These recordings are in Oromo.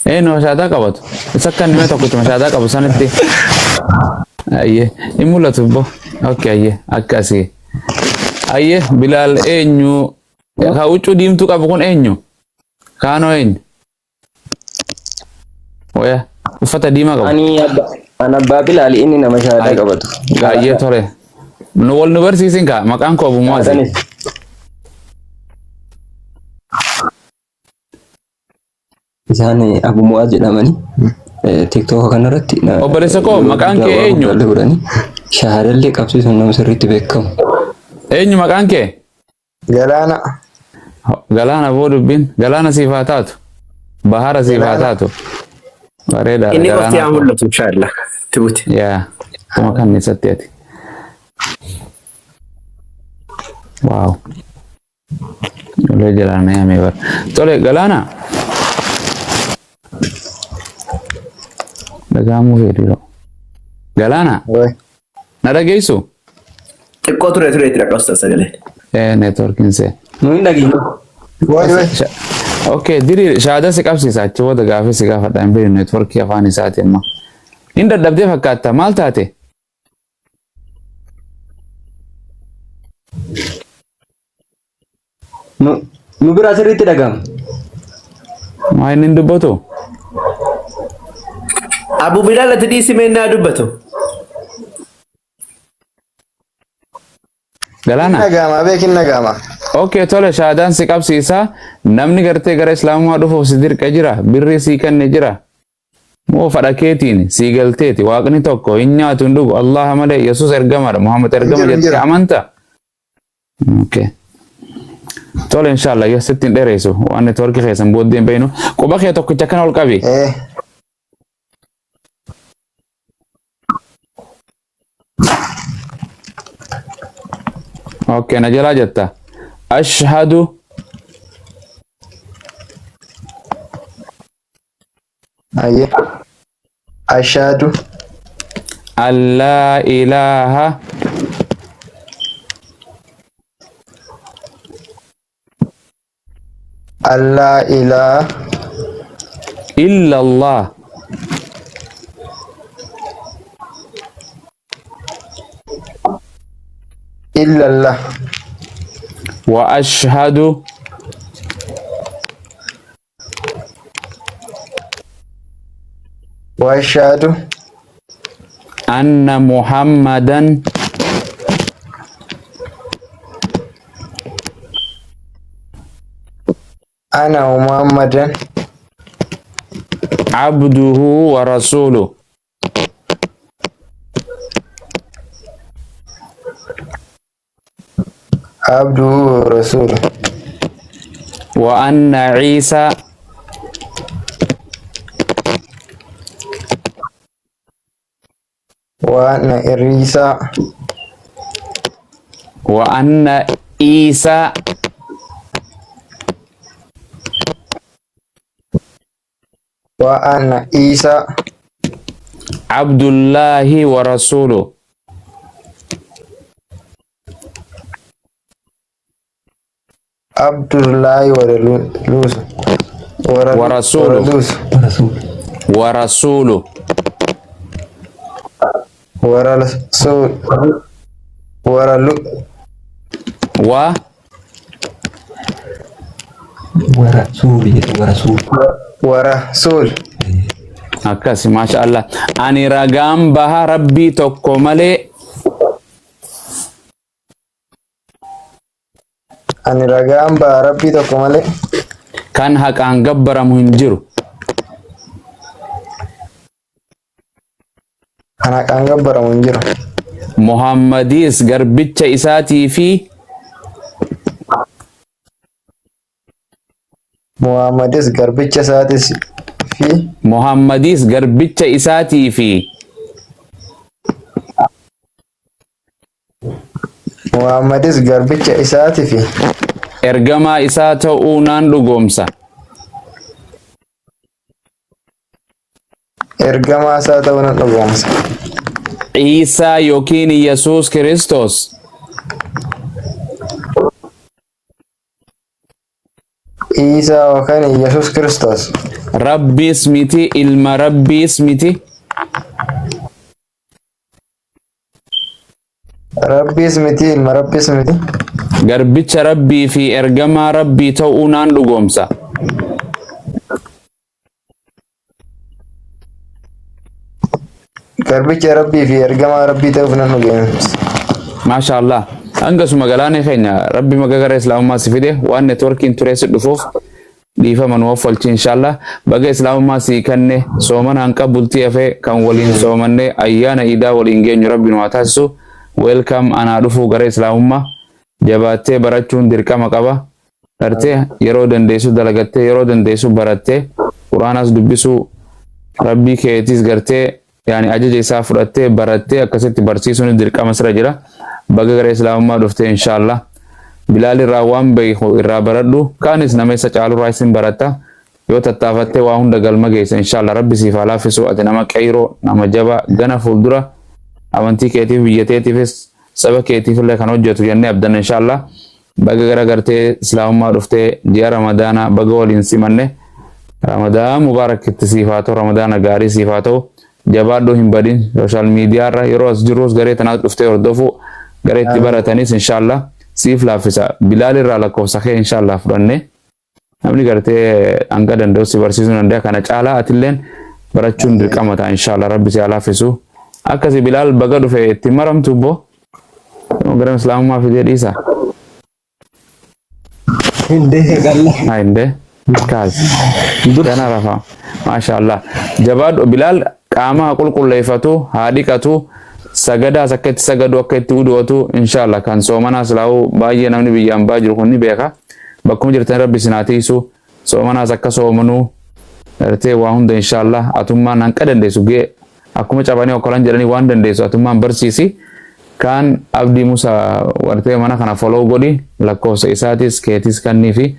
mashaadaa qabatu. Isa akka inni tokkotti mashaadaa qabu sanitti. Ayyee hin mul'atu bo. Okay ayyee akkasii. Ayyee Bilaal eenyu ka huccuu diimtuu qabu kun eenyu? Kaanoo eenyu? Oya uffata diimaa qabu. Ana abbaa Bilaal inni nama shahaadaa qabatu. Ayyee tole. Nu wal nu barsiisin ka maqaan koo Abu Mu'aaz. Isaan Abu Mu'aaz jedhamani. TikTok kanarratti obboleessa koo maqaan kee eenyu? Shahaadallee qabsiisuun nama sirriitti beekamu. Eenyu maqaan kee? Galaana. Galaana boo dubbiin Galaana siif haa taatu. Bahara siif haa taatu. Bareedaadha. Inni qofti haa mul'atu inshallah. Tibuti. Yaa kuma kan isatti ati. Wow. Oleh jalan ya mebar. Tole Galaana. Dagamu video. Galaana. Nada geisu. Xiqqoo ture tira qosta sagalee. Networking se. Nuyi dhaginu. Okay, diri shahaada si qabsiisa achi booda gaafii si gaafadha hin beeknu networkii afaan isaati amma. Inni dadhabdee fakkaata maal taate? Nu bira sirriitti dhagama. Maa inni hin dubbatu? Abu Bilaal ati dhiisimee naa dubbatu. Galaana. Nagama beekin nagama. Okay, tole shahaadaan si qabsiisa. Namni gartee gara Islaamaa dhufuuf si dirqa jira. Birrii si kenne jira. Moo fadha keetiin si galteeti. Waaqni tokko hin nyaatu hin dhugu. Allah malee Yesuus ergamadha. Muhammad ergama jettee amanta. Okay. Tole inshallah yasittiin dheereessu. Waan networkii keessan booddeen beenu. Quba kee tokkicha kana ol qabi. Okay, najala jetta. Ashhadu Aye. Ashhadu an la ilaha alla ilaha illallah illallah wa ashhadu wa ashhadu anna Muhammadan ana Muhammadan abduhu wa rasuluh abduhu wa rasuluh wa anna Isa wa anna Isa wa anna Isa wa anna Isa abdullahi wa rasuluh Abdullahi wa rasuluh wa rasuluh wa rasul wa rasul akkasi masha Allah ani ragaan baha rabbii tokko malee ani ragaan baha rabbii tokko malee kan haqaan gabbaramu hin jiru kan haqaan gabbaramu hin jiru Muhammadis garbicha isaatii fi Muhammadis garbicha isaatii fi Muhammadis garbicha isaatii fi Muhammadis garbicha isaatii fi ergamaa isaa ta'uu naan dhugoomsa ergamaa isaa ta'uu nan dhugoomsa Isa yookiin Yesuus Kiristoos Isa wakan Yesus Kristus. Rabbi ismiti ilma Rabbi ismiti. Rabbis miti ilma Rabbis miti. Garbicha Rabbii fi ergamaa Rabbii ta'uu naan dhugoomsa. Garbicha Rabbii fi ergamaa Rabbii ta'uuf nan dhugeemsa. Masha Allah. Hangasuma galaanee keenya Rabbi magagara Islaamummaa si fide waan networkiin tureessi dhufuuf dhiifaman waffalchi inshallah. Baga Islaamummaa si kanne soomana hanqa bultii hafee kan waliin soomanne ayyaana iidaa waliin geenyu Rabbi nu haa taasisu. Welcome anaa dhufuu gara Islaamummaa. Jabaattee barachuun dirqama qaba. Gartee yeroo dandeessu dalagattee yeroo dandeessu barattee Quraanas dubbisuu Rabbii keetis gartee yaani ajaja isaa fudhattee barattee akkasitti barsiisuun dirqama sira jira. Baga gara Islaamummaa dhuftee inshallah. Bilaal irraa waan beeku irraa baradhu kaanis nama isa caalurraa isin baratta yoo tattaafattee waa hunda galma geessa inshallah Rabbi siif haa laaffisu ati nama qayroo nama jabaa gana fuuldura amantii keetiif biyya keetiifis saba keetiif illee kan hojjetu jennee abdanna inshallah. Baga gara gartee Islaamummaa dhuftee ji'a Ramadaana baga waliin simanne Ramadaan mubaarak itti siif haa ta'u Ramadaana gaarii siif haa ta'u jabaadhoo hin badin sooshaal miidiyaa irra yeroo as jirus garee tanaas dhuftee hordofu garee itti baratanis inshallah siif laaffisa. Bilaal irraa lakkoofsa kee inshallah fudhanne namni gartee hanga danda'u si barsiisuu danda'a kana caalaa atilleen barachuun dirqama ta'a inshallah Rabbi si haa laaffisu. Akkasi Bilaal baga dhufe itti maramtu bo gara Islaamummaa fidee dhiisa. Hinde galla. Hinde kaas kana rafa Masha Allah. Jabaadho Bilaal qaama qulqulleeffatu haa dhiqatu sagadaas akka itti sagadu akka itti udootu inshallah kan soomanaas laa'u baay'ee namni biyyaan baa jiru kun ni beeka. Bakkuma jirtan Rabbi si haa tiisu soomanaas akka soomanuu gartee waa hunda inshallah atummaan hanqa dandeessu gee akkuma cabanii okkolan jedhanii waan dandeessu atummaan barsiisi. Kan Abdii Musa wartee mana kana follow godhi lakkoofsa isaatis keetis kannii fi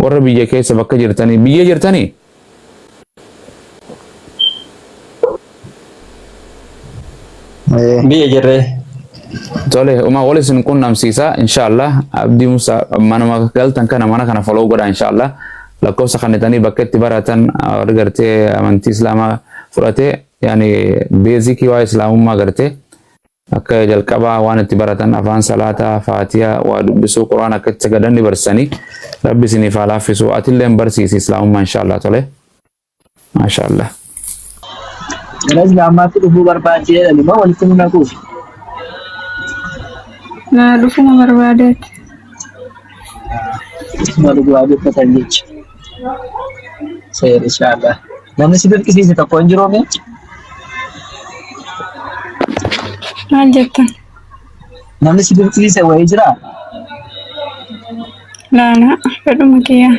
warra biyya keessa bakka jirtanii biyya jirtanii Biyya jirree. tole uma wali sin qunnamsiisa inshallah Abdii Musa manuma galtan kana mana kana follow godha inshallah lakkoofsa kannitanii bakka itti baratan warra gartee amantii Islaamaa fudhatee yani beezikii waa Islaamummaa gartee akka jalqabaa waan itti baratan afaan salaataa faatiyaa waa dubbisuu Quraan akka itti sagadan ni barsanii Rabbi isiniif haa laaffisu atillee barsiisi Islaamummaa inshallah tole Masha Allah. Gara Islaamaatti dhufuu barbaadee jedhani moo walitti nu naquuf? Na dhufuma barbaadeeti. Malu du'aa dubbatan jecha. Seera inshallah. Namni si dirqisiise tokko hin jiruu mee? Maal jettan? Namni si dirqisiise wayii jiraa? Laana fedhuma kiyyaa.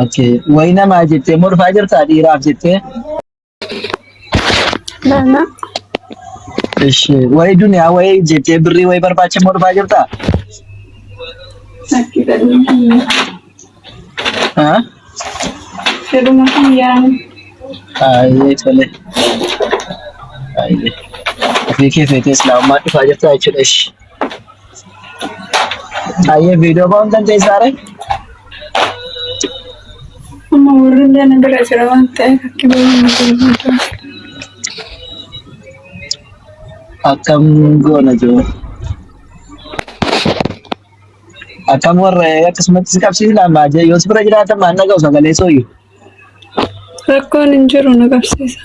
Okay. Wayii namaa jettee moo dhufaa jirtaa dhiiraaf jettee? Laana. Ishi wayii duniyaa wayii jettee birrii wayii barbaacha moo dhufaa jirtaa? Akki fedhuma kiyyaa. Haa? Fedhuma kiyyaa. Ayyee tole. Ayyee. Ofii kee feetee Islaamummaa dhufaa jirtaa jechuudha ishi. Ayyee viidiyoo ba'uun dandeessaa ree? Amma warri illee na bira jira waan ta'eef akki baay'ee Akkam goona jiru. Akkam warra akkasumatti si qabsiislaamaa jee yoo si bira jiraatan maan dhaga'u sagalee sooyyu. rakkoon hin jiru na qabsiisa.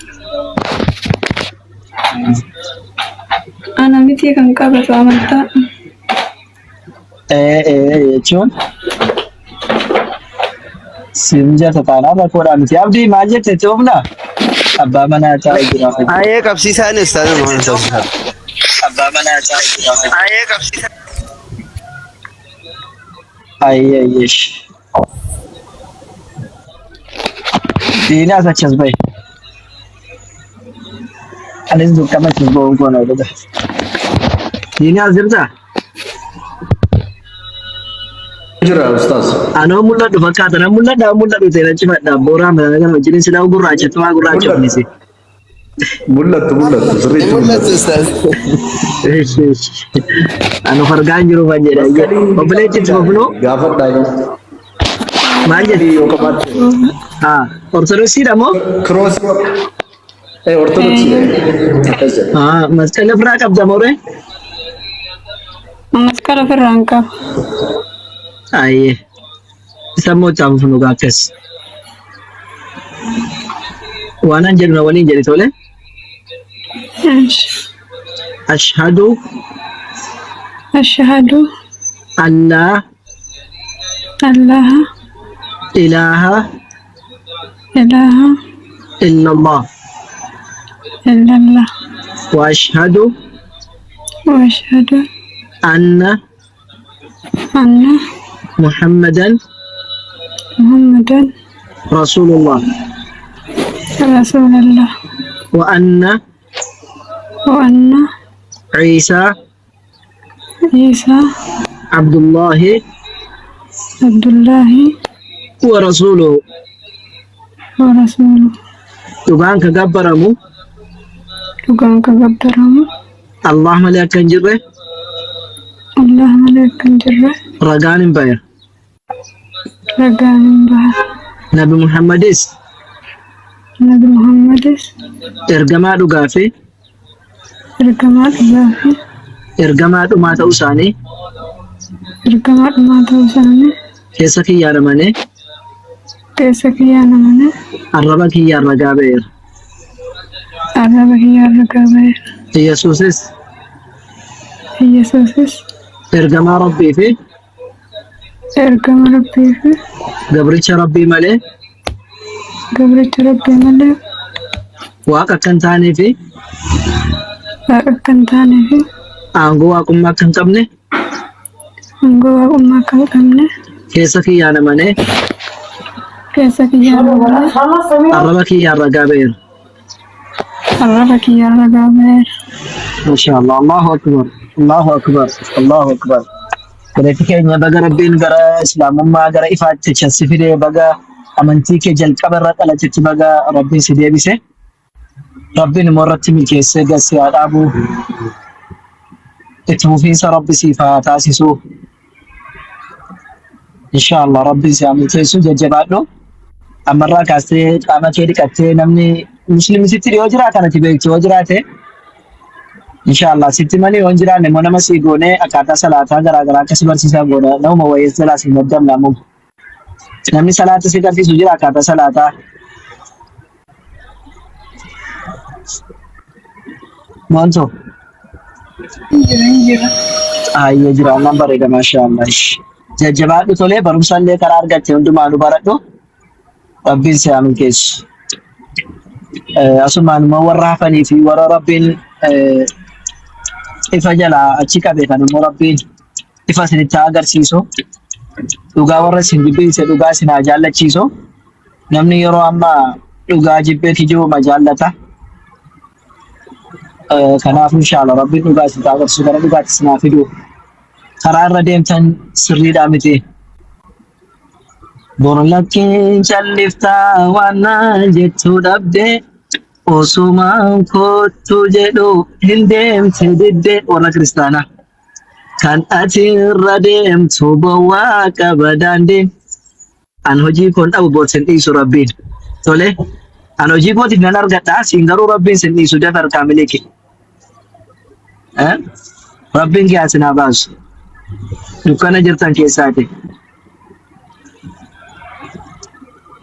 Ana miti kan qabatu amantaa. Jechuun simjata taanaa rakkoodhaa miti. Abdii maal jette itti hubnaa? Abbaa manaa taa'ee jira. Ayee qabsiisaan istaanii maan ta'uusaa. Abbaa manaa taa'ee jira. Ayee qabsiisaan. Ayyeesh. Diinaas achas bahe. Anis dukkama achas bahuun koona godha. Diinaas jirtaa? Jira ustaas. Anoo mul'adhu fakkaata nan mul'adhu ta'e nan cifadha booraa mana kana wajjin silaa gurraachatti waa gurraachofnisi. Mul'attu sirriitti mul'attu ustaas. Ano fargaan jiru kan jedha. Obboleettitti fufnoo? Gaafadhaa. Maal jedhi? Ortodoksiidha moo? ክሮስ ኦርቶዶክስ Masqala ofirraa qabda moo ree? Masqala ofirraa hin qabu. Ayyee. Isa immoo caamuuf nu gaaftes. Waan an jedhu na waliin jedhi tole. Ashhadu Ashhadu an laa ilaha ilaaha illallah illallah wa ashhadu wa ashhadu anna anna Muhammadan Muhammadan Rasulullah Rasulullah wa anna Isa Isa Abdullahi Abdullahi wa Rasuluhu. wa rasuluhu. Dhugaan ka gabbaramu Dhugaan ka gabbaramu Allah malee akka hin jirre Allah malee akka hin jirre ragaan hin bahe. ragaan hin bahe. Nabi Muhammadis Nabi Muhammadis ergamaa dhugaa fi ergamaa dhugaa fi ergamaa dhumaa ta'uu isaanii ergamaa dhumaa ta'uu isaanii keessa kiyyaan amanee keessa kiyyaan amanee arraba kiyyaan ragaa ba'eera. arraba kiyyaan ragaa ba'eera. Yesuusis Yesuusis ergamaa Rabbii fi ergama Rabbii fi gabricha Rabbii malee gabricha Rabbii malee waaqa akka hin taanee fi waaqa akka hin taanee fi aangoo waaqummaa akka hin qabne aangoo waaqummaa akka hin qabne keessa kiyyaan amanee keessa kiyyaan amanee arraba kiyyaan ragaa ba'eera. arraba kiyyaan ragaa ba'eera. Mashallah, Allahu Akbar, Allahu Akbar, Allahu Akbar. Galati keenya baga Rabbiin gara Islaamummaa gara ifaatti si fidee baga amantii kee jalqaba irra dhalatetti baga Rabbiin si deebise. Rabbiin immoo irratti milkeessee gassi haa dhaabu. Itti fufiinsa Rabbi siif haa taasisu. Inshallah Rabbiin si haa milkeessu jajjabaadhu. Ammarraa kaastee qaama kee dhiqattee namni musliimisitti dhiyoo jiraata natti beektu yoo jiraate. Inshallah sitti malee waan jiraanne immoo nama sii goonee akkaataa salaataa garaagaraa akkasii barsiisaa goona nama wayyees jalaa siin maddamnaamu. Namni salaata si garsiisu jira akkaataa salaataa. Moonto. Ayyee jira ammaan bareeda maashaallah. Jajjabaadhu tolee barumsa illee karaa argatte hundumaanuu baradhu. Rabbiin si haa milkeessu. Asumaan immoo warra hafanii fi warra Rabbiin ifa jalaa achi qabe kan immoo Rabbiin ifa isinitti agarsiisu. Dhugaa warra isin jibbiinse dhugaa isin haa jaallachiisu. Namni yeroo ammaa dhugaa jibbee kijibuma jaallata. Kanaaf inshallah Rabbiin dhugaa isin agarsiisu gara dhugaatti isin haa fidu. Karaa irra deemtan sirriidhaa miti. Borlakkeen calliftaa waan jettuu dhabdee osumaan kottu jedhu hin deemte diddee warra kiristaanaa. Kan ati irra deemtu bowwaa qaba daandii. An hojii koon dhabu boot sin dhiisu Rabbiin. Tole an hojii kootiif nan argadhaa siin garuu Rabbiin sin dhiisu dafar kaamiliki. Rabbiin kee asin haa baasu. Dukkana jirtan keessaati.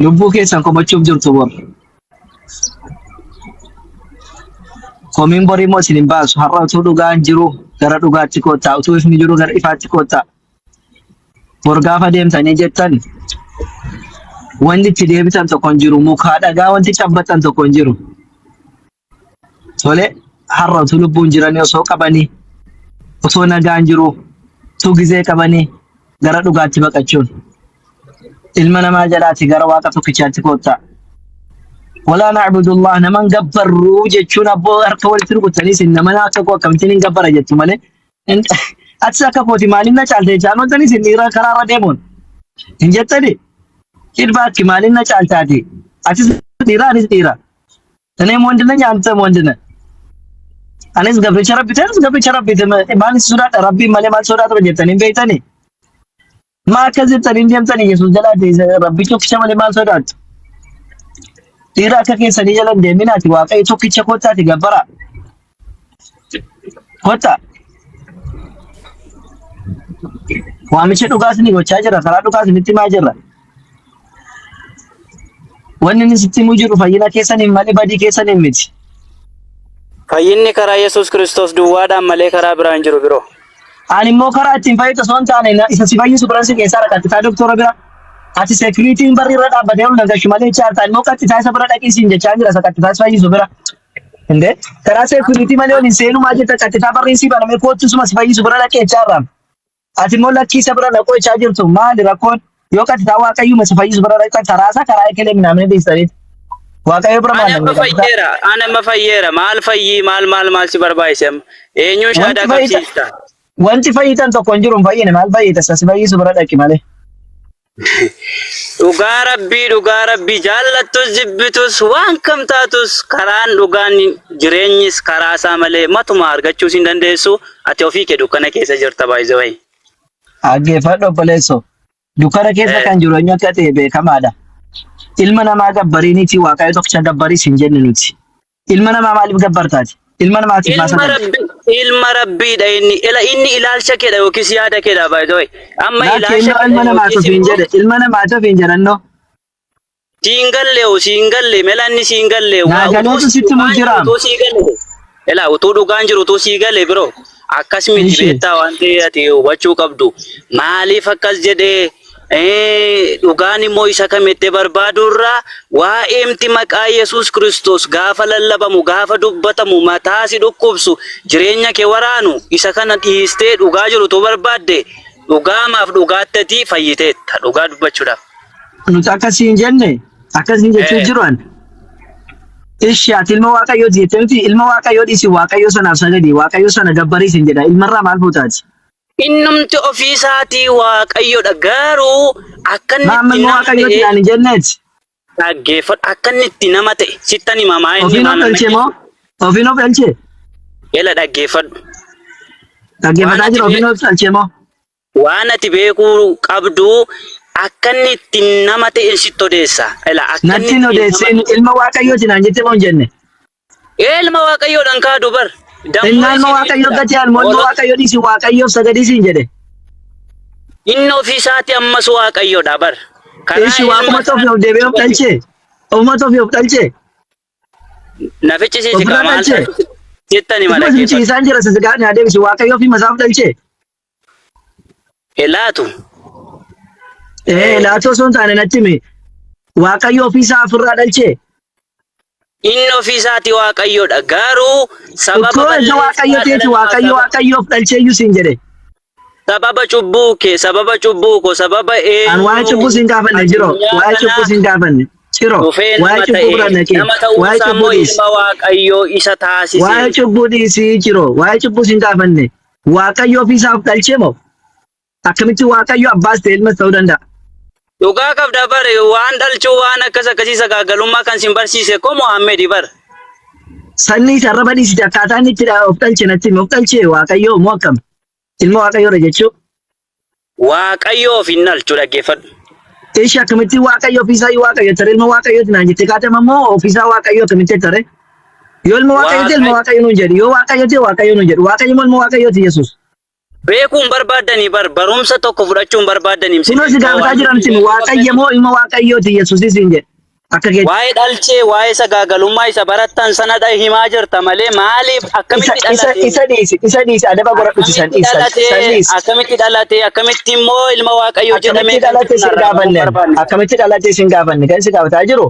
Lubbuu keessan komachuuf jirtu bor. Komiin borii immoo isin hin baasu. Har'a utuu dhugaan jiru gara dhugaatti koottaa. Utuu ifni jiru gara ifaatti koottaa. Bor gaafa deemtanii jettan wanti itti deebitan tokko hin jiru. Mukaa dhagaa wanti cabbattan tokko hin jiru. Tole har'a utuu lubbuun jiranii osoo qabanii osoo nagaan jiru utuu gizee qabanii gara dhugaatti baqachuun. Ilma namaa jalaati gara waaqa tokkichaatti koottaa. Walaa na'budullah naman gabbarruu jechuun abboo harka walitti rukutanii isin nama akka koo akkamittiin hin gabbara jettu malee. Atis akka kooti maaliin na caalte jechaan wantani isin dhiira karaarra deemuun. Hin jettani? Hidbaakki maaliin na caaltaati? Atis dhiira anis dhiira. Taneem wandina nyaanta wandina. Anis gabricha rabbi ta'es gabricha rabbi maalin sodaadha rabbiin malee maal sodaatu jettanii hin beektanii? ما كذبت الإنديم تاني يسوع جلاله ربي توك شمال ما صدقت تيرا كake sani jalan da mina ti waƙai to kice kota ti gabara kota wa mice duga su ni go charger kara duga su miti majira wannan ni sitti mujiru fayyina ke sanin mali badi ke sanin miti fayyinni karaa Yesuus Kiristoos duwwaadhaan malee karaa biraan jiru biroo. Ani immoo karaa ittiin fayyita osoo hin taane isa si fayyisu biransi keessaa rakkatta doktora bira ati security'n barri irra dhaabbatee ol nagashu malee chaartaa immoo qattisaa isa bira dhaqiisiin jechaa jira isa qattisaa fayyisu bira. Inde karaa security malee ol hin seenu maa jetta qattisaa barri si baname koottisuma si fayyisu bira dhaqee chaarraam. Ati immoo lakkii isa bira dhaqoo jechaa jirtu maali rakkoon yoo qattisaa waaqayyuma si fayyisu bira dhaqaa karaasaa karaa ekelee minaamne deessaniiti. Waaqayyo bira maal ana mafayyeera maal fayyi maal si barbaayisem eenyu shaada qabsiista. Wanti fayyitan tokko hin jiru hin fayyine maal fayyita sas fayyisu bira dhaqi malee. Dhugaa rabbii jaallattus jibbitus waan kam taatus karaan dhugaan jireenyis karaa isaa malee matuma argachuus hin dandeessu ati ofii kee dukkana keessa jirta baay'ee wayi. Dhaggeeffadhu obboleessoo dukkana keessa kan jiru eenyu akka ta'e beekamaadha. Ilma namaa gabbariiniti waaqayyo tokkicha gabbariis hin jenne nuti. Ilma namaa maaliif gabbartaati? Ilma namaatiif maasa ilma rabbiidha inni ilaalcha keedha yookiis yaada keedha baay'ee amma ilma namaatiif hin jedhe ilma namaatiif hin jedhanno. Siingallee melanni siingallee naagaluutu sitti mujjiraam. Utuu dhugaan jiru utuu siigalee biroo akkasumatti beektaa waan ta'eef ati hubachuu qabdu maaliif akkas jedhee dhugaan immoo isa kamitti barbaadurraa waa'eemti maqaa Yesuus Kiristoos gaafa lallabamu gaafa dubbatamu mataa si dhukkubsu jireenya kee waraanu isa kana dhiistee dhugaa jirutu barbaadde dhugaamaaf dhugaattati fayyiteetta dhugaa dubbachuudhaaf. Nuti akkasiin jenne akkasiin jechuu jiran. Ishi ati ilma waaqayyoo jettee nuti ilma waaqayyoo dhiisi waaqayyoo sanaaf sagadi waaqayyoo sana gabbariis hin jedha ilmarraa maal fuutaati? Innumti ofiisaatii waaqayyoodha garuu akka inni waaqayyooti ani jenneeti. Dhaggeeffadhu akka inni itti nama ta'e sittan himamaa inni ofiin of dhalchee moo ofiin of dhalchee? Ela dhaggeeffadhu. Dhaggeeffataa jira ofiin of dhalchee moo? Waan ati beekuu qabdu akka inni itti nama ta'e sitti odeessa. Natti hin odeesse ilma waaqayyooti naan jettee moo hin jenne? Ilma waaqayyoodhaan kaadu bar. Ilma waaqayyoo gati almoo ilma waaqayyoo dhiisi waaqayyoof sagadisiin jedhe. Inni ofiisaati ammas waaqayyoodha bar. Ishi waaquma toofi of deebi'ee of dhalchee. Ofuma toofi of dhalchee. Nafichi si maal jettani mala keessa. Ishi isaan jira sasigaa ni adeemsi waaqayyoo fi masaaf dhalchee. Laatu. Laatu osoo hin taane natti himi. Waaqayyoo ofiisaa ofirraa dhalchee. Inni ofiisaati waaqayyoodha garuu sababa waaqayyoof dhalcheeyyuu siin jedhe. Sababa cubbuu koo sababa an waa'ee cubbuu siin gaafanne jiro waa'ee cubbuu siin gaafanne jiro waa'ee cubbuu bira naqee waa'ee cubbuu dhiisi waaqayyoo isa taasise waa'ee cubbuu dhiisi jiro waa'ee cubbuu siin gaafanne waaqayyoo ofiisaaf dhalchee moo akkamitti waaqayyoo abbaas ta'e ilmas ta'uu danda'a. Dhugaa qabda bare waan dhalchuu waan akkasii sagaagalummaa kan sin barsiise ko Muhammed bar. Sanni sarara badhiisite akkaataa inni itti of dhalche natti of dhalche waaqayyoo moo akkam? Ilma waaqayyoodha jechuu. Waaqayyoo fi dhalchuu dhaggeeffadhu. Ishi akkamitti waaqayyoo ofiisaa waaqayyo tare ilma waaqayyooti naan jettee kaatama moo ofiisaa waaqayyoo akkamitti tare? Yoo ilma waaqayyooti ilma waaqayyoo nuun jedhu yoo waaqayyooti waaqayyoo nuun jedhu waaqayyo moo ilma waaqayyooti Yesuus. Beekuun barbaadanii barumsa tokko fudhachuun barbaadanii. Kunoo si gaafataa jiramti waaqayyo moo ilma waaqayyooti Yesuusis hin jedhe. Akka keetti. Waa'ee dhalchee waa'ee sagaagalummaa isa barattan sanadha himaa jirta malee maaliif akkamitti dhalate? Isa dhiisi adaba godhadhuti san dhiisi. Akkamitti dhalate akkamitti immoo ilma waaqayyoo jedhamee akkamitti dhalate sin gaafanne kan si gaafataa jiru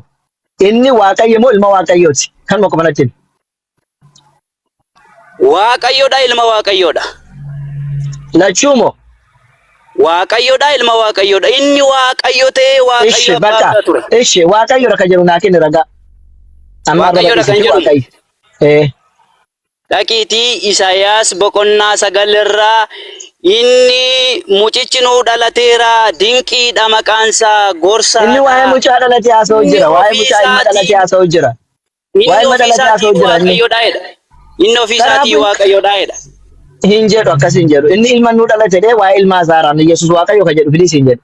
inni waaqayyo moo ilma waaqayyooti kan mokko manatti. Waaqayyoodha ilma waaqayyoodha. Lachumo waaqayyoodha ilma waaqayyoodha inni waaqayyo ta'e waaqayyo abbaa ture. Ishi waaqayyoodha kan jedhu naa kenni ragaa. Waaqayyoodha kan jedhu. Dhaqiitii Isaayyaas boqonnaa 9 irraa inni mucichi nuu dhalateera dinqiidha maqaansaa gorsaa. Inni waa'ee mucaa dhalatee haasa'u jira waa'ee mucaa ilma dhalatee haasa'u jira. Waa'ee ilma dhalatee haasa'u jira. Inni ofiisaatii waaqayyoodha jedha. hin jedhu akkas hin jedhu. Inni ilma nuu dhalate jedhee waa'ee ilmaa isaaraan Yesuus Waaqayyo kan jedhu filiis hin jedhu.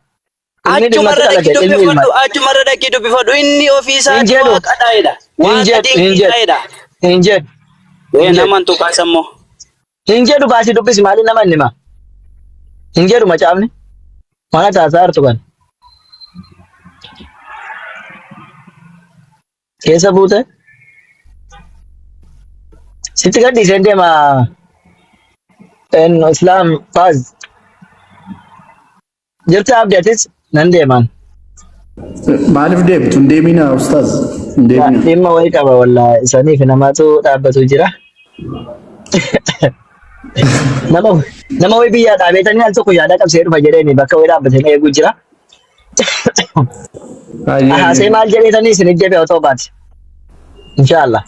Inni ilmatu dhalate ilmi ilma. Achumarra dhaqee dubbifadhu inni ofii isaa Hin jedhu. waaqadhaa'edha. Hin jedhu. Hin jedhu. Naman tuqaas ammoo. Hin jedhu baasii dubbisi maali nama inni ma? Hin jedhu macaafni. Mana taasaa hartu kan. Keessa buute. Sitti gadhiiseen deema Islam Faz. Jirti abdatis nan deeman. Maaliif deemtu? Hin deemina ustaaz. Hin deemina. Dhimma wayii qaba wallaa isaniif namaatu dhaabbatu jira. Nama wayii biyyaa dhaabeetanii al tokko yaada qabsee dhufa jedheeni bakka wayii dhaabbatanii eeguu jira. Haasee maal jedheetanii isin ijjebe otoo baate. Inshaallah.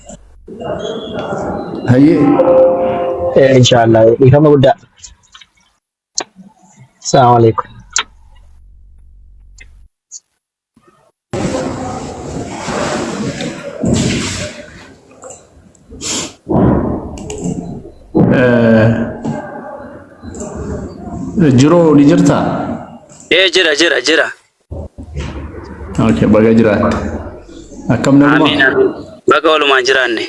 Hayyee. Inshaallah dhiifama guddaa. Assalamu alaikum. Jiroo ni jirtaa? Jira. Okay, baga jiraat. Akkam Amiin. nagumaa? Baga walumaan jiraanne.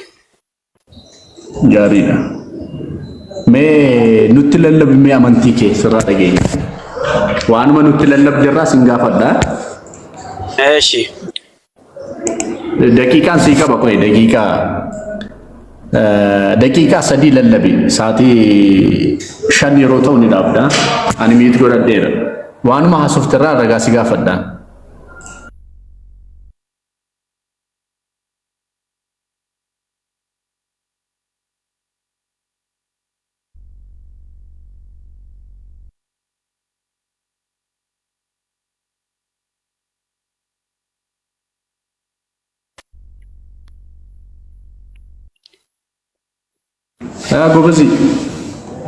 Gaariidha. Mee nutti lallabi mee amantii kee sirraa dhageenya. Waanuma nutti lallabdirraa sin gaafadha. Eeshi. Daqiiqaan sii qaba qoy daqiiqaa sadii lallabi sa'aatii 5 yeroo ta'u ni dhaabda. Ani miit godhadheera. Waanuma haasoftirraa ragaa si gaafadha. Gogozi.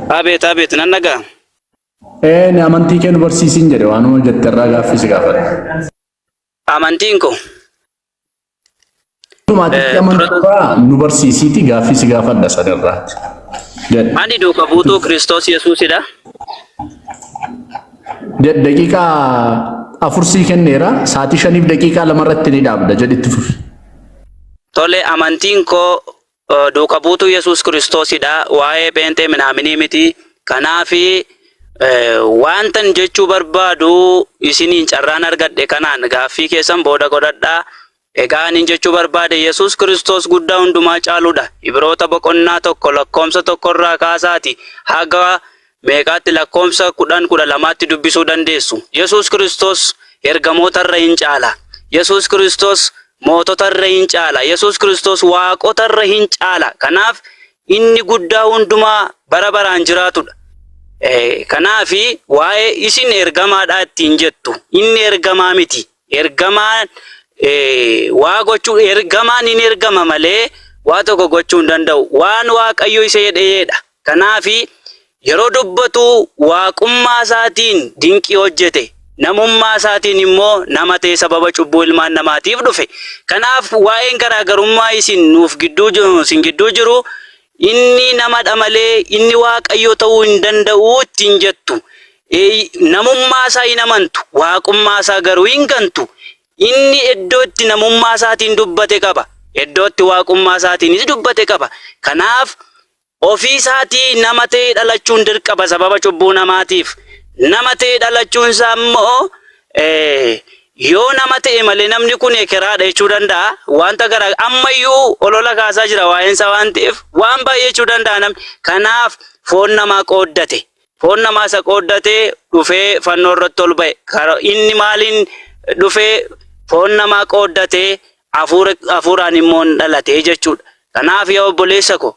Abeet nan nagaa. Ni amantii kee nu barsiisin jedhe waanuma jetterraa gaaffii si gaafadha. Amantiin koo. Tumaatitti amantii nu barsiisiiti gaaffii si gaafadha sanirraati. Ani duuka buutuu Kiristoos Yesuusidha. Daqiiqaa 4 sii kenneera sa'aatii 5 daqiiqaa 2 irratti ni dhaabda jedhitti fufi. Tole amantiin koo duuka buutuu Yesuus Kiristoosidha. Waa'ee Pheenxee minaaminii miti. Kanaafi wantan jechuu barbaadu isiniin carraan argadhe kanaan gaaffii keessan booda godhadhaa. Egaa ani jechuu barbaade Yesuus Kiristoos guddaa hundumaa caaludha. Ibroota boqonnaa 1 lakkoomsa 1 irraa kaasaati haga meeqaatti lakkoomsa 10-12tti dubbisuu dandeessu. Yesuus Kiristoos ergamoota irra hin caala. Yesuus Kiristoos mootota irra hin caala. Yesuus Kiristoos waaqota irra hin caala. Kanaaf inni guddaa hundumaa bara baraan jiraatudha. Kanaafi waa'ee isin ergamaadha ittiin jettu. Inni ergamaa miti. Ergamaan waa gochuu ergamaan hin ergama malee waa tokko gochuu hin danda'u. Waan Waaqayyo isa jedheedha. Kanaafi yeroo dubbatu waaqummaa isaatiin dinqii hojjete. Namummaa isaatiin immoo nama ta'e sababa cubbuu ilmaan namaatiif dhufe. Kanaaf waa'een garaagarummaa isin nuuf gidduu jiru inni namadha malee inni Waaqayyo ta'uu hin danda'u ittiin jettu. Namummaa isaa hin amantu. Waaqummaa isaa garuu hin gantu. Inni iddootti namummaa isaatiin dubbate qaba. Iddootti waaqummaa isaatiinis dubbate qaba. Kanaaf ofii isaatii nama ta'e dhalachuun dirqama sababa cubbuu namaatiif. Nama ta'e dhalachuun isaa immoo yoo nama ta'e malee namni kun ekeraadha jechuu danda'a. Wanta garaa ammayyuu olola kaasaa jira waa'een isaa waan ta'eef waan baay'ee jechuu danda'a namni. Kanaaf foon namaa qooddate. Foon namaa isa qooddatee dhufee fannoo irratti ol ba'e. Inni maaliin dhufee foon namaa qooddatee hafuuraan immoo dhalate jechuudha. Kanaaf yaa obboleessa ko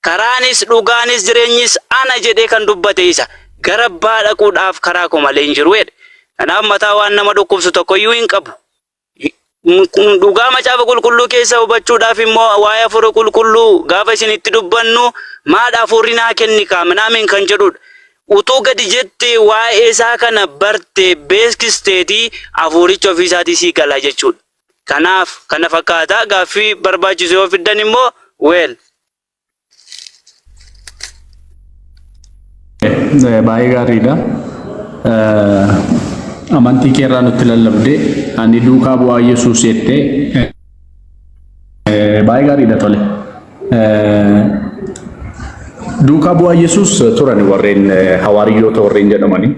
karaanis dhugaanis jireenyis ana jedhee kan dubbate isa gara abbaa dhaquudhaaf karaa koo malee hin jiru jedhe. Kanaaf mataa waan nama dhukkubsu tokkoyyuu hin qabu. Dhugaa macaafa qulqulluu keessa hubachuudhaaf immoo waa'ee hafuura qulqulluu gaafa isin itti dubbannu maadha hafuurri naa kenni kaaminaamin kan jedhudha. Utuu gadi jettee waa'ee isaa kana barte beeksisteetii hafuuricha ofii isaatii sii gala jechuudha. Kanaaf kana fakkaata gaaffii barbaachisu yoo fiddan immoo weel. baay'ee gaariidha. Amantii keerraa nutti lallabde ani duukaa bu'aa Yesuus jettee baay'ee gaariidha tole. Duukaa bu'aa Yesuus turan warreen hawaariyyoota warreen jedhamanii.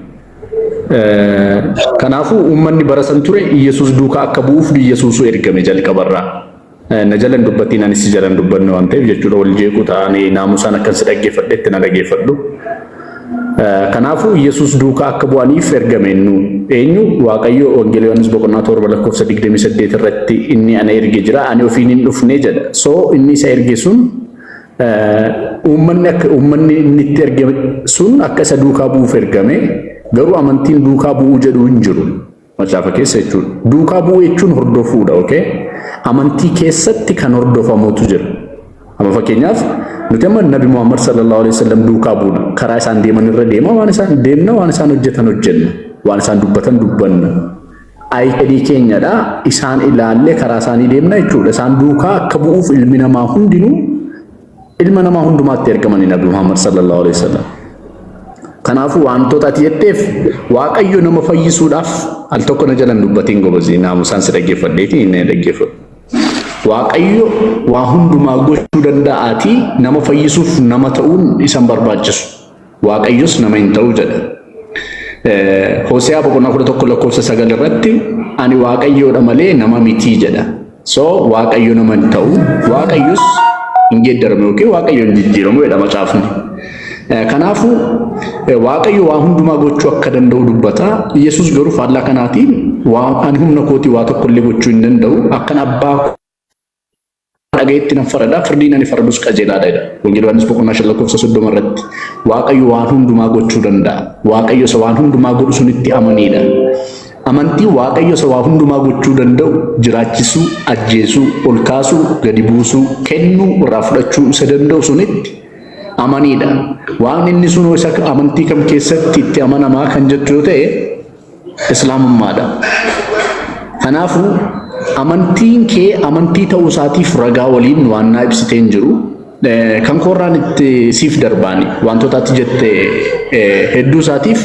Kanaafuu uummanni bara san ture Yesuus duukaa akka bu'uuf Yesuusu ergame jalqabarraa. Na jalan dubbatiin anis si jalan dubbanne waan ta'eef jechuudha wal jeequ ta'anii naamusaan akkan si dhaggeeffadhetti na dhaggeeffadhu. Kanaafuu Yesuus duukaa akka bu'aniif ergame eenyu Waaqayyo Wangeela Yohaannis boqonnaa 7 lakkoofsa 28 irratti inni ana erge jira ani ofiin hin dhufne jedha. So inni isa erge sun uummanni inni itti ergame sun akka isa duukaa bu'uuf ergame garuu amantiin duukaa bu'uu jedhu hin jiru. Macaafa keessa jechuudha. Duukaa bu'uu jechuun hordofuudha, okay? Amantii keessatti kan hordofamutu jira. Amma fakkeenyaaf nuti amma Nabi Muhammad sallallahu alaihi wasallam duukaa buuna. Karaa isaan deeman irra deema, waan isaan deemna, waan isaan hojjetan hojjenna, waan isaan dubbatan dubbanna. Ayyaadii keenyadha isaan ilaallee karaa isaanii deemna jechuudha. Isaan duukaa akka bu'uuf ilmi namaa hundinuu ilma namaa hundumaatti ergamani Nabi Muhammad sallallahu alaihi wasallam. Kanaafuu wantoota ati jetteef Waaqayyo nama fayyisuudhaaf al tokko na jalan dubbatiin gobozi naamusaan si dhaggeeffadheeti inni dhaggeeffadhu. Waaqayyo waa hundumaa gochuu danda'aati nama fayyisuuf nama ta'uun isan barbaachisu. Waaqayyos nama hin ta'u jedha. Hoose'aa boqonnaa 11 lakkoofsa 9 irratti ani Waaqayyoodha malee nama miti jedha. So Waaqayyo nama hin ta'u, Waaqayyos hin geeddarame yookiin Waaqayyo hin jijjiiramu jedha macaafni. Kanaafuu Waaqayyo waa hundumaa gochuu akka danda'u dubbata. Yesuus garuu faallaa kanaatiin ani humna kootii waa tokko illee gochuu hin danda'u akkan abbaa dhagayetti nan faradha firdiin ani faradus qajeelaadha jedha. Wangeela Yohaannis boqonnaa 5 lakkoofsa 30 irratti Waaqayyo waan hundumaa gochuu danda'a. Waaqayyo isa waan hundumaa godhu sunitti amaniidha. Amantii Waaqayyo isa waa hundumaa gochuu danda'u jiraachisuu, ajjeesuu, ol kaasuu, gadi buusuu, kennuu, irraa fudhachuu isa danda'u sunitti amaniidha. Waan inni sun isa amantii kam keessatti itti amanamaa kan jettu yoo ta'e islaamummaadha. Kanaafuu amantiin kee amantii ta'uu isaatiif ragaa waliin waan naa ibsiteen jiru. Kan korraan itti siif darbaani wantoota ati jette hedduu isaatiif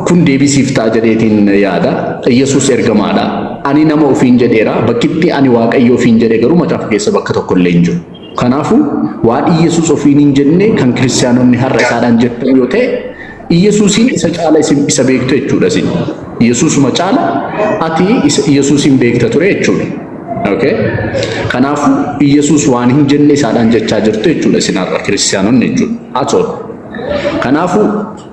kun deebisiif ta'a jedheetiin yaada. Yesuus ergamaadha. Ani nama ofiin jedheera bakkitti ani Waaqayyo ofiin jedhe garuu macaafa keessa bakka tokko illee hin jiru. Kanaafuu waan Yesuus ofiin hin jenne kan kiristaanonni har'a isaadhaan jettan yoo ta'e Yesuusin isa caala isa beektu jechuudha isin. Yesuusuma caala ati Yesuusin beekta ture jechuudha. Okay? Kanaafuu Yesuus waan hin jenne isaadhaan jechaa jirtu jechuudha isin har'a kiristaanonni jechuudha. Atoo. Kanaafuu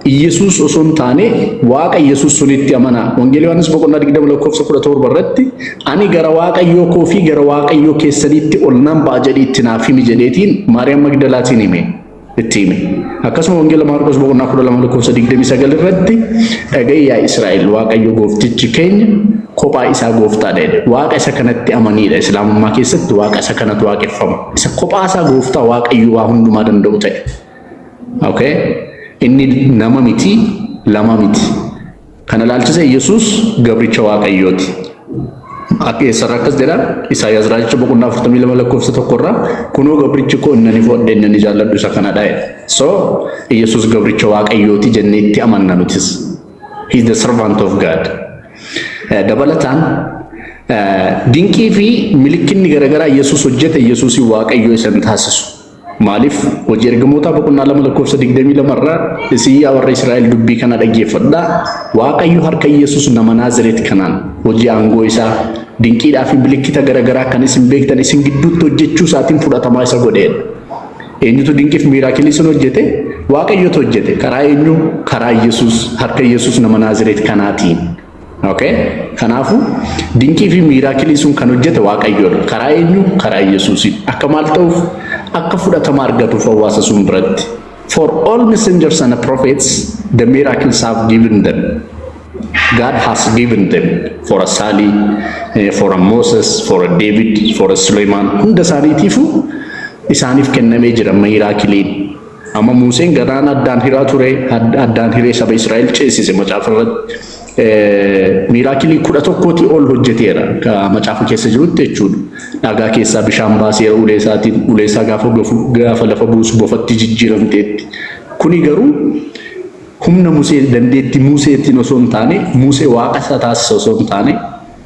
Yesuus osoo hin taane Waaqa Yesuus sunitti amana. Wangeela Yohaannis boqonnaa 20 lakkoofsa 17 irratti ani gara Waaqayyoo koo fi gara Waaqayyoo keessanitti ol nan ba'a jedhee itti naaf himi jedheetiin Maariyaam Magdalaatiin hime itti hime. Akkasuma Wangeela Maarqos boqonnaa 12 lakkoofsa 29 irratti dhaga'i yaa Israa'el Waaqayyo gooftichi keenya kophaa isaa gooftaadha jedhe. Waaqa isa kanatti amaniidha. Islaamummaa keessatti Waaqa isa kanatu waaqeffama. Isa kophaa isaa gooftaa Waaqayyo waa hundumaa danda'u ta'e. Okay? Inni nama miti, lama miti. Kana laalchise Yesuus gabricha Waaqayyooti. Akka eessarraa akkas jedha Isaayyaas raajicha boqonnaa 42 lakkoofsa 1 irraa kunoo gabrichi koo inni fudhadhe inni jaalladhu isa kanadha jedha. So Yesuus gabricha Waaqayyooti jennee itti amanna nutis. He is the servant of God. Dabalataan dinqii fi milikinni garaagaraa Yesuus hojjete Yesuusi Waaqayyoo isa taasisu. Maaliif hojii ergamoota boqonnaa 2 lakkoofsa 22 irraa yaa warra Israa'el dubbii kana dhaggeeffadhaa. Waaqayyo harka Yesuus nama Naazreet kanaan hojii aangoo isaa dinqiidhaa fi milikkita garaagaraa kan isin beektan isin gidduutti hojjechuu isaatiin fudhatamaa isa godheedha. Eenyutu dinqiif miiraakilii sun hojjete? Waaqayyotu hojjete. Karaa eenyu? Karaa Yesuus harka Yesuus nama Naazreet kanaatiin. Okay? Kanaafuu dinqii fi miiraakilii sun kan hojjete Waaqayyoodha. Karaa eenyu? Karaa Yesuusiin. Akka maal ta'uuf? Akka fudhatama argatuuf hawaasa sun biratti. For all messengers and prophets, the miracles have given them. God has given them for a Sali, for a Moses, for a David, for a Suleiman. Hunda isaaniitiifu isaaniif kennamee jira miraakiliin. Amma Museen ganaan addaan hiraa ture, addaan hiree saba Israa'el ceesise macaafa irratti. miiraakilii 11 ol hojjeteera ka macaafa keessa jirutti jechuudha. Dhagaa keessaa bishaan baasee ulee isaatiin ulee isaa gaafa lafa buusu bofatti jijjiiramteetti. Kuni garuu humna Musee dandeetti Museetiin osoo hin taane Musee waaqa isaa taasisa osoo hin taane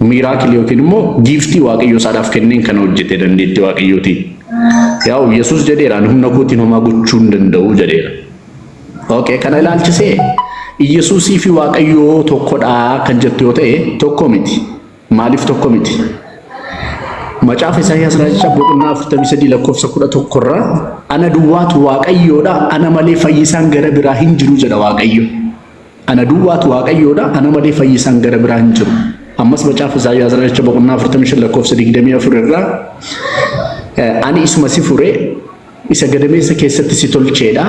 miiraakilii yookiin immoo giiftii waaqayyoo isaadhaaf kenneen kan hojjete dandeetti waaqayyootiin. Yaa'u Yesuus jedheera humna kootiin homaa gochuu hin danda'u jedheera. Okay, kana ilaalchisee Yesuusii fi waaqayyoo tokkodha kan jettu yoo ta'e tokko miti. Maaliif tokko miti? Macaafa Isaayyaas raajicha boqonnaa 43 lakkoofsa 11 irraa ana duwwaatu waaqayyoodha ana malee fayyisaan gara biraa hin jiru jedha waaqayyo. Ana duwwaatu waaqayyoodha ana malee fayyisaan gara biraa hin jiru. Ammas macaafa Isaayyaas raajicha boqonnaa 45 lakkoofsa 24 irraa ani isuma si fure isa gadameessa keessatti si tolcheedha.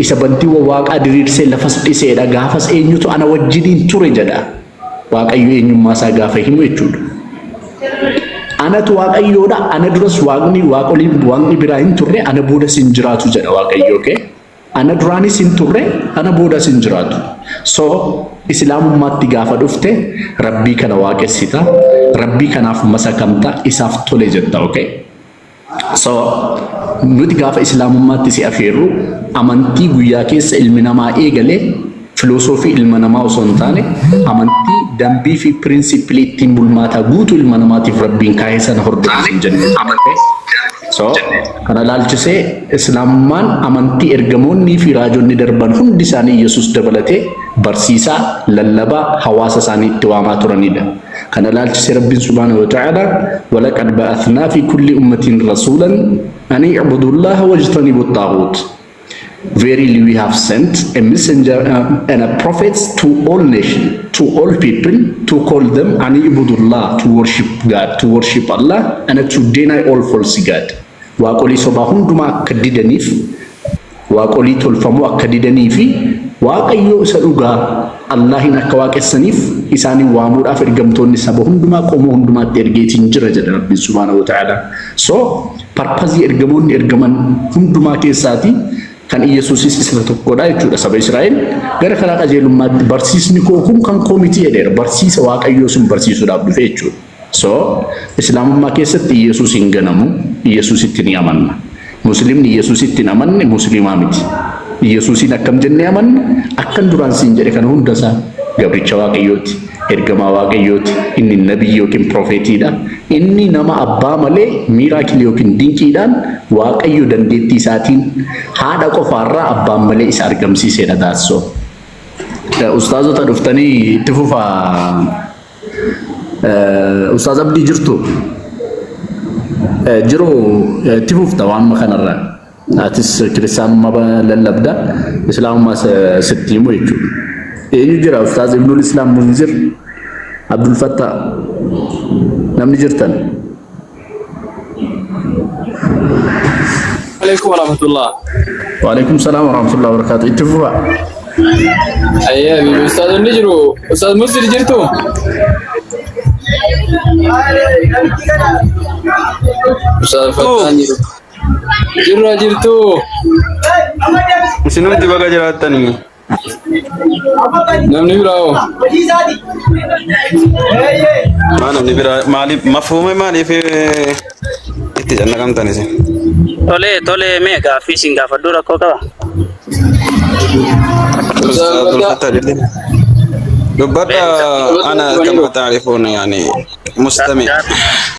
Isa bantiiwwan waaqaa diriirsee lafas dhiseedha. Gaafas eenyutu ana wajjiniin ture jedha. Waaqayyo eenyummaa isaa gaafa himu jechuudha. Anatu waaqayyoodha. Ana duras waaqni biraa hin turre ana boodas hin jiraatu jedha waaqayyo. Okay? Ana duraanis hin turre ana boodas hin jiraatu. So islaamummaatti gaafa dhufte rabbii kana waaqessita. Rabbii kanaaf masakamta isaaf tole jetta. Okay? So nuti gaafa islaamummaatti si afeerru amantii guyyaa keessa ilmi namaa eegale filosoofii ilma namaa osoo hin taane amantii dambii fi pirinsipilii ittiin bulmaataa guutuu ilma namaatiif rabbiin kaa'ee sana hordofuun jenne. So kana ilaalchisee islaamummaan amantii ergamoonnii fi raajonni darban hundi isaanii Yesuus dabalatee barsiisaa lallabaa hawaasa isaanii itti waamaa turanidha. Kana ilaalchisee rabbiin subhaanahu wa ta'ala walaqad ba'athnaa fi kulli ummatin rasuulan an i'budu llaha wajtanibu at-taaghut. Verily we have sent a messenger and a prophet to all nations, to all people, to call them an ibudullah, to worship God, to worship Allah, and to deny all false God. Waaqolii sobaa hundumaa akka didaniif, waaqolii tolfamoo akka didaniifi waaqayyoo isa dhugaa Allahin akka waaqessaniif isaanii waamuudhaaf ergamtoonni saba hundumaa qomoo hundumaatti ergeetiin jira jedha Rabbi subhaanahu wa ta'ala. So parpazii ergamoonni ergaman hundumaa keessaati kan Yesuusis isa tokkodha jechuudha. Saba Israa'el gara karaa qajeelummaatti barsiisni koo kun kan koo miti jedheera. Barsiisa waaqayyoo sun barsiisuudhaaf dhufe jechuudha. So islaamummaa keessatti Yesuus hin ganamu, Yesuusitti ni amanna. Muslimni Yesuusitti hin amanne muslimaa miti. Yesuusin akkam jennee amanna akkan duraan siin jedhe kana hundasaa gabricha waaqayyooti, ergamaa waaqayyooti, inni nabii yookiin profeetiidha. Inni nama abbaa malee miiraakilii yookiin dinqiidhaan waaqayyo dandeettii isaatiin haadha qofaarraa abbaan malee isa argamsiiseedha taasisoo. Ustaazota dhuftanii itti fufaa. Ustaaz Abdii jirtu? Jiru itti fufta waan kanarraa. Atis kiristaanummaa lallabda islaamummaa sitti himu jechuudha. Eenyu jira Ustaaz Ibnul Islaam Munzir Abdul Fattah namni jirtan? Waalaikum warahmatullah. Waalaikum salaam warahmatullahi wabarakatuh. Itti fufaa. Ayyaa Ustaaz inni jiru Ustaaz Munzir jirtu? Ustaaz Fattah jiru. Jirtu. Isinumti baga jiraattanii. Namni biraa namni biraa maaliif mafhuuma maaliif itti jannakamtan isin? Tole mee gaaffii isin gaafadhu rakkoo qaba. Dubbadha ana kama taarifuun yaani mustami.